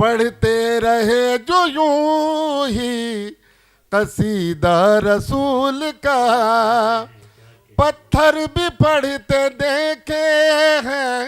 पढ़ते रहे जो यूं ही कसीदा रसूल का, पत्थर भी पढ़ते देखे हैं।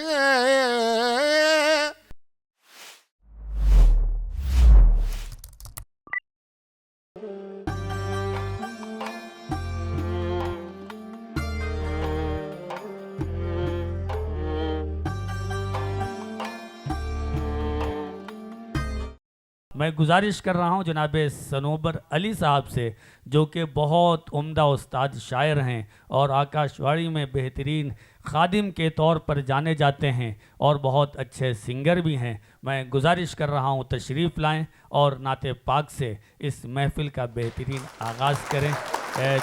मैं गुजारिश कर रहा हूं जनाब सनोबर अली साहब से, जो कि बहुत उम्दा उस्ताद शायर हैं और आकाशवाणी में बेहतरीन खादिम के तौर पर जाने जाते हैं और बहुत अच्छे सिंगर भी हैं। मैं गुजारिश कर रहा हूं तशरीफ़ लाएं और नाते पाक से इस महफ़िल का बेहतरीन आगाज़ करें।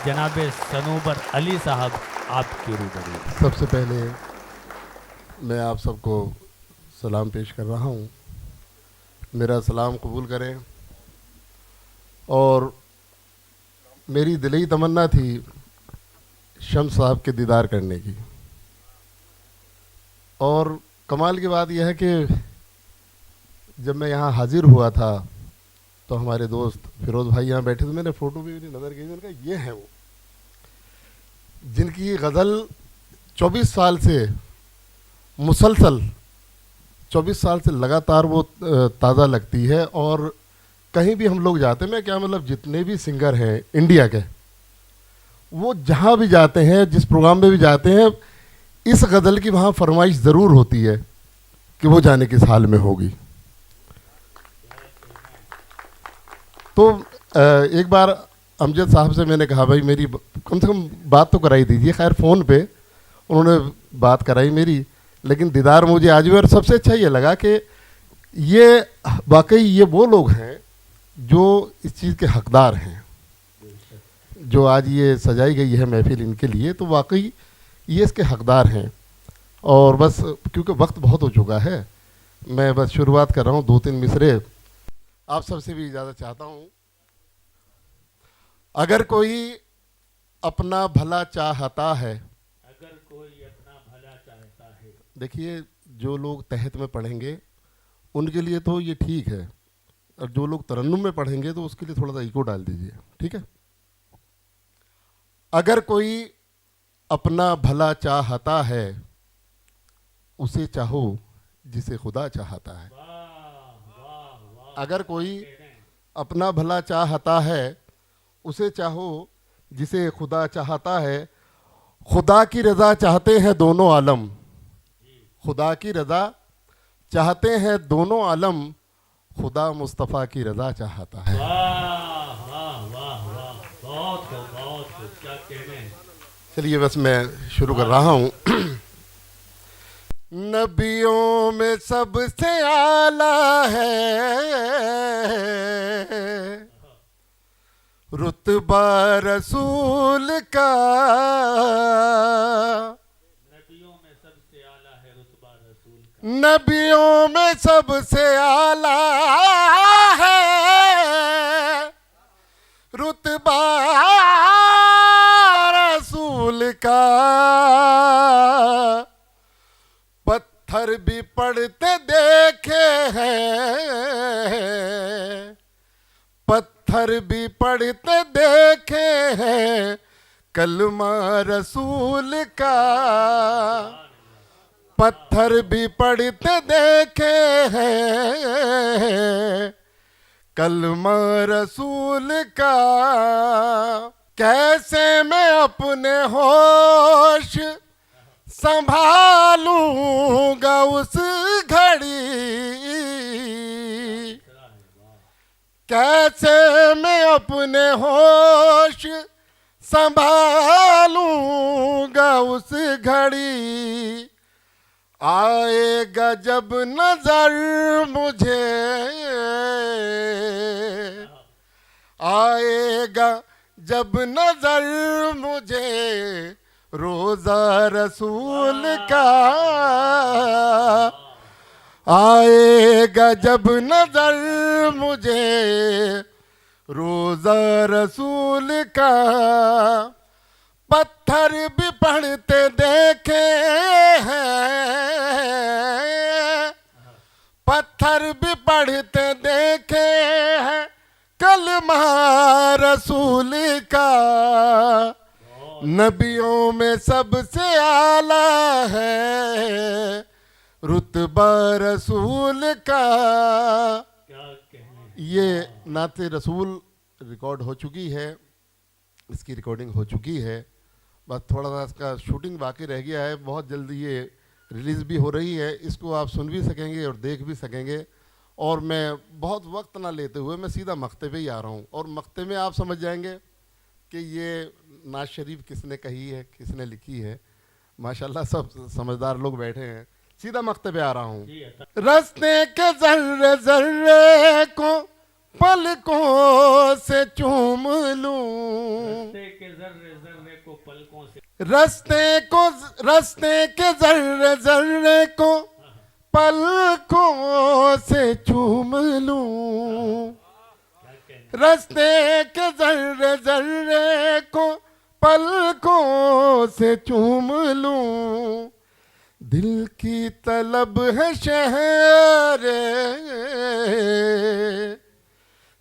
जनाब सनोबर अली साहब आपके रूबरू। सबसे पहले मैं आप सबको सलाम पेश कर रहा हूँ, मेरा सलाम कबूल करें। और मेरी दिली तमन्ना थी शम्स साहब के दीदार करने की, और कमाल की बात यह है कि जब मैं यहाँ हाजिर हुआ था तो हमारे दोस्त फिरोज़ भाई यहाँ बैठे थे, मैंने फ़ोटो भी नज़र की, मैंने कहा ये हैं वो जिनकी गज़ल 24 साल से मुसलसल 24 साल से लगातार वो ताज़ा लगती है। और कहीं भी हम लोग जाते हैं, मैं क्या मतलब जितने भी सिंगर हैं इंडिया के, वो जहाँ भी जाते हैं, जिस प्रोग्राम में भी जाते हैं, इस गज़ल की वहाँ फरमाइश ज़रूर होती है कि वो जाने किस हाल में होगी। तो एक बार अमजद साहब से मैंने कहा भाई मेरी कम से कम बात तो कराई दीजिए। खैर फ़ोन पे उन्होंने बात कराई मेरी, लेकिन दीदार मुझे आज भी, और सबसे अच्छा ये लगा कि ये वाकई ये वो लोग हैं जो इस चीज़ के हकदार हैं। जो आज ये सजाई गई है महफिल इनके लिए, तो वाकई ये इसके हकदार हैं। और बस क्योंकि वक्त बहुत हो चुका है, मैं बस शुरुआत कर रहा हूँ, 2-3 मिसरे आप सबसे भी इजाज़त चाहता हूँ। अगर कोई अपना भला चाहता है, अगर कोई अपना भला चाहता है। देखिए जो लोग तहत में पढ़ेंगे उनके लिए तो ये ठीक है, और जो लोग तरन्नुम में पढ़ेंगे तो उसके लिए थोड़ा सा इको डाल दीजिए, ठीक है। अगर कोई अपना भला चाहता है, उसे चाहो जिसे खुदा चाहता है। अगर कोई अपना भला चाहता है, उसे चाहो जिसे खुदा चाहता है। खुदा की रज़ा चाहते हैं दोनों आलम, खुदा की रज़ा चाहते हैं दोनों आलम, खुदा मुस्तफ़ा की रज़ा चाहता है। वाह वाह वाह वाह, बहुत खूब, क्या कहने हैं। चलिए बस मैं शुरू कर रहा हूँ। नबियों में सबसे आला है रुतबा रसूल का, नबियों में सबसे आला है रुतबा रसूल का। नबियों में सबसे आला है रुतबा रसूल का। पत्थर भी पढ़ते देखे हैं, पत्थर भी पढ़ते देखे हैं कलमा रसूल का। पत्थर भी पढ़ते देखे हैं कलमा रसूल का। कैसे मैं अपने होश संभालूंगा उस घड़ी, कैसे मैं अपने होश संभालूंगा उस घड़ी। आएगा जब नजर मुझे, आएगा जब नजर मुझे रोज़ा रसूल का। आएगा जब नजर मुझे रोज़ा रसूल का। पत्थर भी पढ़ते देखे हैं, पत्थर भी पढ़ते पढ़ते देखे हैं कलमा रसूल का, नबियों में सबसे आला है रुतबा रसूल का। क्या कहने। ये नाते रसूल रिकॉर्ड हो चुकी है, इसकी रिकॉर्डिंग हो चुकी है, बस थोड़ा सा इसका शूटिंग बाकी रह गया है। बहुत जल्दी ये रिलीज़ भी हो रही है, इसको आप सुन भी सकेंगे और देख भी सकेंगे। और मैं बहुत वक्त ना लेते हुए मैं सीधा मक्ते पे ही आ रहा हूँ, और मक्ते में आप समझ जाएंगे कि ये नाज शरीफ किसने कही है, किसने लिखी है। माशाल्लाह सब समझदार लोग बैठे हैं। सीधा मक्ते पे आ रहा हूँ। रस्ते के जर्रे जर्रे को पलकों से चूम लूं, रस्ते के जर्रे जर्रे को पलकों से, रस्ते के जर्रे जर्रे को पलकों से चूम लूं, रस्ते के जर्रे जर्रे को पलकों से चूम लूं। दिल की तलब है शहरे,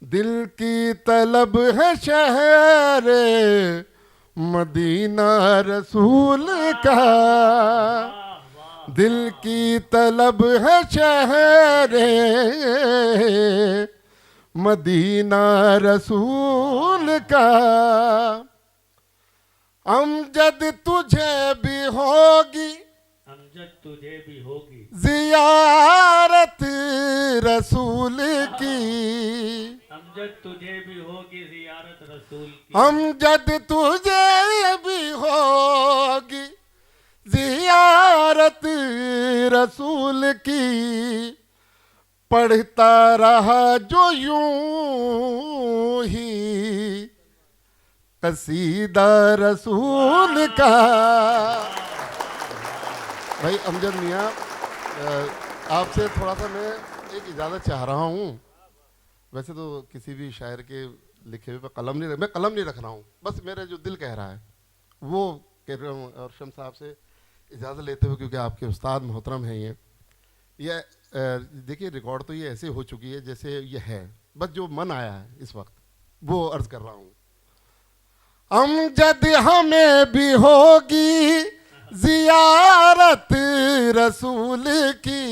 दिल की तलब है शहरे मदीना रसूल का, दिल की तलब है शहरे मदीना रसूल का। अमजद तुझे भी होगी, अमजद तुझे भी होगी जियारत रसूल की, अमजद तुझे भी होगी जियारत रसूल की, अमजद तुझे भी होगी जियारत रसूल की। पढ़ता रहा जो यूं ही कसीदा रसूल का। भाई अमजद मियाँ, आपसे थोड़ा सा मैं एक इजाज़त चाह रहा हूँ। वैसे तो किसी भी शायर के लिखे हुए पे कलम नहीं मैं कलम नहीं रख रहा हूँ, बस मेरा जो दिल कह रहा है वो कह रहा हूँ। और शम्स साहब से इजाज़त लेते हुए, क्योंकि आपके उस्ताद मोहतरम हैं ये देखिए रिकॉर्ड तो ये ऐसे हो चुकी है जैसे ये है, बस जो मन आया है इस वक्त वो अर्ज़ कर रहा हूँ। अमजद हमें भी होगी जियारत रसूल की,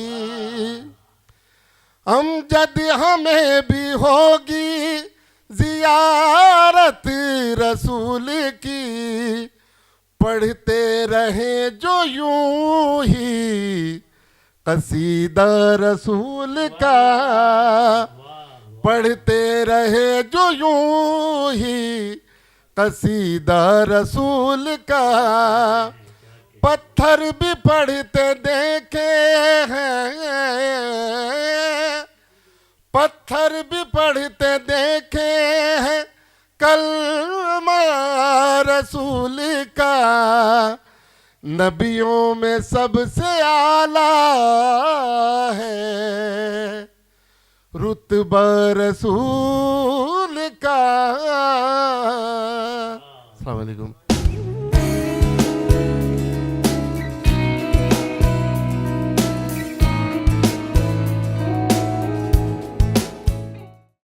अमजद हमें भी होगी जियारत रसूल की। पढ़ते रहे जो यूं ही कसीदा रसूल का, पढ़ते रहे जो यूं ही कसीदा रसूल का। पत्थर भी पढ़ते देखे हैं, पत्थर भी पढ़ते देखे हैं कलमा रसूल का। नबियों में सबसे आला है रुतबा रसूल का। अस्सलाम वालेकुम।